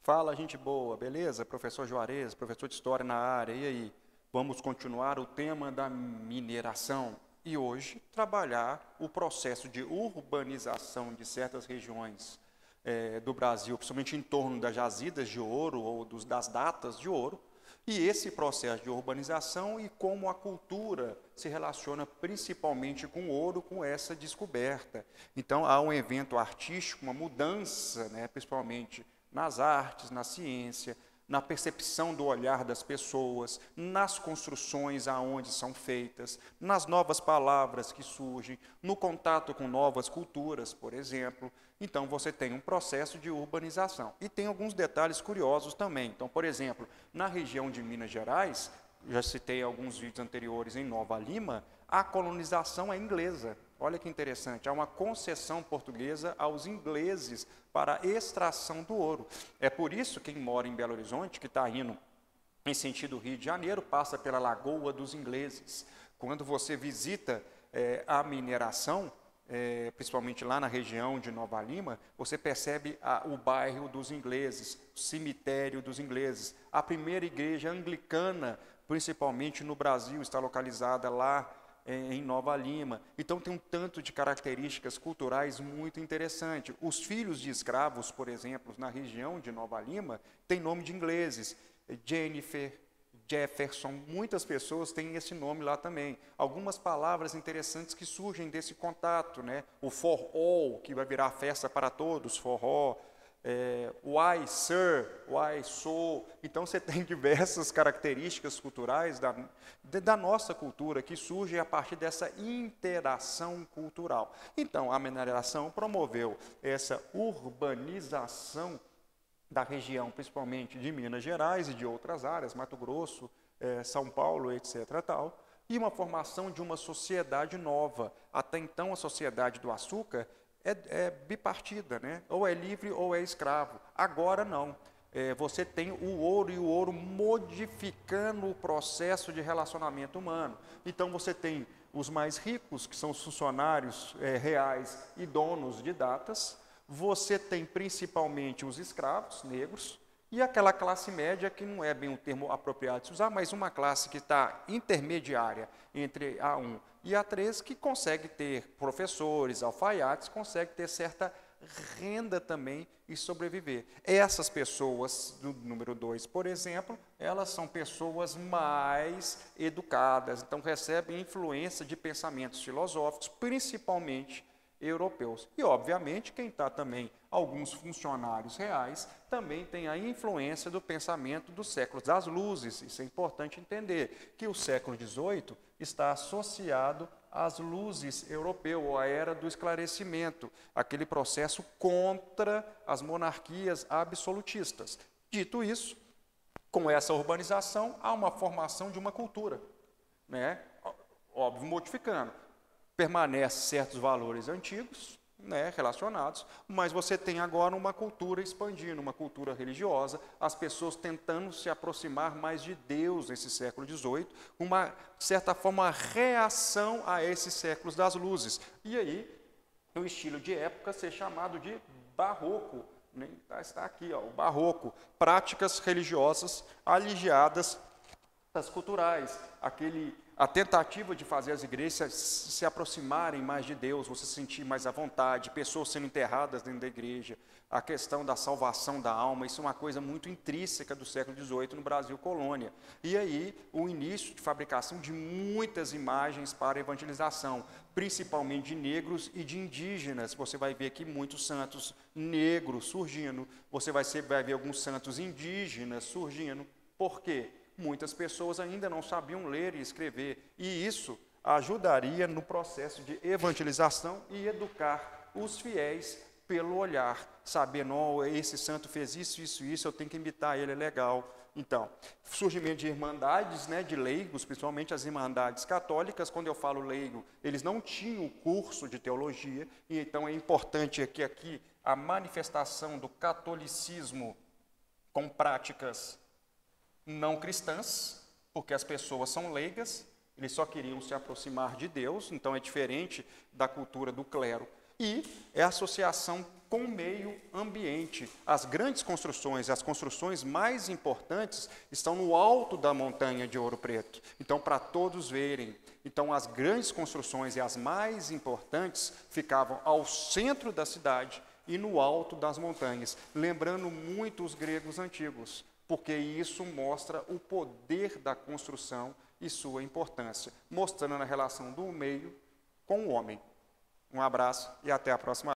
Fala, gente boa, beleza? Professor Juarez, professor de História na área, e aí? Vamos continuar o tema da mineração e hoje trabalhar o processo de urbanização de certas regiões do Brasil, principalmente em torno das jazidas de ouro ou das datas de ouro, e esse processo de urbanização e como a cultura se relaciona principalmente com o ouro, com essa descoberta. Então, há um evento artístico, uma mudança, né, principalmente nas artes, na ciência, na percepção do olhar das pessoas, nas construções aonde são feitas, nas novas palavras que surgem, no contato com novas culturas, por exemplo. Então, você tem um processo de urbanização. E tem alguns detalhes curiosos também. Então, por exemplo, na região de Minas Gerais, já citei alguns vídeos anteriores em Nova Lima, a colonização é inglesa. Olha que interessante, há uma concessão portuguesa aos ingleses para a extração do ouro. É por isso que quem mora em Belo Horizonte, que está indo em sentido Rio de Janeiro, passa pela Lagoa dos Ingleses. Quando você visita a mineração, principalmente lá na região de Nova Lima, você percebe o bairro dos ingleses, o cemitério dos ingleses. A primeira igreja anglicana, principalmente no Brasil, está localizada lá em Nova Lima. Então tem um tanto de características culturais muito interessante. Os filhos de escravos, por exemplo, na região de Nova Lima, têm nome de ingleses. Jennifer, Jefferson, muitas pessoas têm esse nome lá também. Algumas palavras interessantes que surgem desse contato, né? O forró, que vai virar festa para todos, forró. Why sir, why so. Então você tem diversas características culturais da nossa cultura que surgem a partir dessa interação cultural. Então a mineração promoveu essa urbanização da região, principalmente de Minas Gerais e de outras áreas, Mato Grosso, São Paulo, etc. tal, e uma formação de uma sociedade nova. Até então a sociedade do açúcar é bipartida, né? Ou é livre ou é escravo. Agora não. Você tem o ouro e o ouro modificando o processo de relacionamento humano. Então você tem os mais ricos, que são os funcionários reais e donos de datas. Você tem principalmente os escravos negros e aquela classe média, que não é bem um termo apropriado de se usar, mas uma classe que está intermediária entre A1 e A3, que consegue ter professores, alfaiates, consegue ter certa renda também e sobreviver. Essas pessoas, do número 2, por exemplo, elas são pessoas mais educadas, então recebem influência de pensamentos filosóficos, principalmente europeus. E, obviamente, quem está também, alguns funcionários reais, também tem a influência do pensamento dos séculos das luzes. Isso é importante entender, que o século XVIII está associado às luzes europeu, ou à era do esclarecimento, aquele processo contra as monarquias absolutistas. Dito isso, com essa urbanização, há uma formação de uma cultura, né? Óbvio, modificando. Permanecem certos valores antigos, né, relacionados, mas você tem agora uma cultura expandindo, uma cultura religiosa, as pessoas tentando se aproximar mais de Deus nesse século XVIII, uma certa forma, reação a esses séculos das luzes. E aí, o estilo de época ser chamado de barroco, né? Está aqui, ó, o barroco, práticas religiosas alijadas das culturais, a tentativa de fazer as igrejas se aproximarem mais de Deus, você se sentir mais à vontade, pessoas sendo enterradas dentro da igreja, a questão da salvação da alma, isso é uma coisa muito intrínseca do século XVIII no Brasil colônia. E aí, o início de fabricação de muitas imagens para evangelização, principalmente de negros e de indígenas. Você vai ver aqui muitos santos negros surgindo, você vai ver alguns santos indígenas surgindo. Por quê? Muitas pessoas ainda não sabiam ler e escrever, e isso ajudaria no processo de evangelização e educar os fiéis pelo olhar, saber, não, esse santo fez isso, isso, isso, eu tenho que imitar ele, é legal. Então, surgimento de irmandades, né, de leigos, principalmente as irmandades católicas. Quando eu falo leigo, eles não tinham curso de teologia, e então é importante que aqui a manifestação do catolicismo com práticas não cristãs, porque as pessoas são leigas, eles só queriam se aproximar de Deus, então é diferente da cultura do clero. E é a associação com o meio ambiente. As grandes construções, as construções mais importantes estão no alto da montanha de Ouro Preto. Então, para todos verem, então as grandes construções e as mais importantes ficavam ao centro da cidade e no alto das montanhas, lembrando muito os gregos antigos, porque isso mostra o poder da construção e sua importância, mostrando a relação do meio com o homem. Um abraço e até a próxima.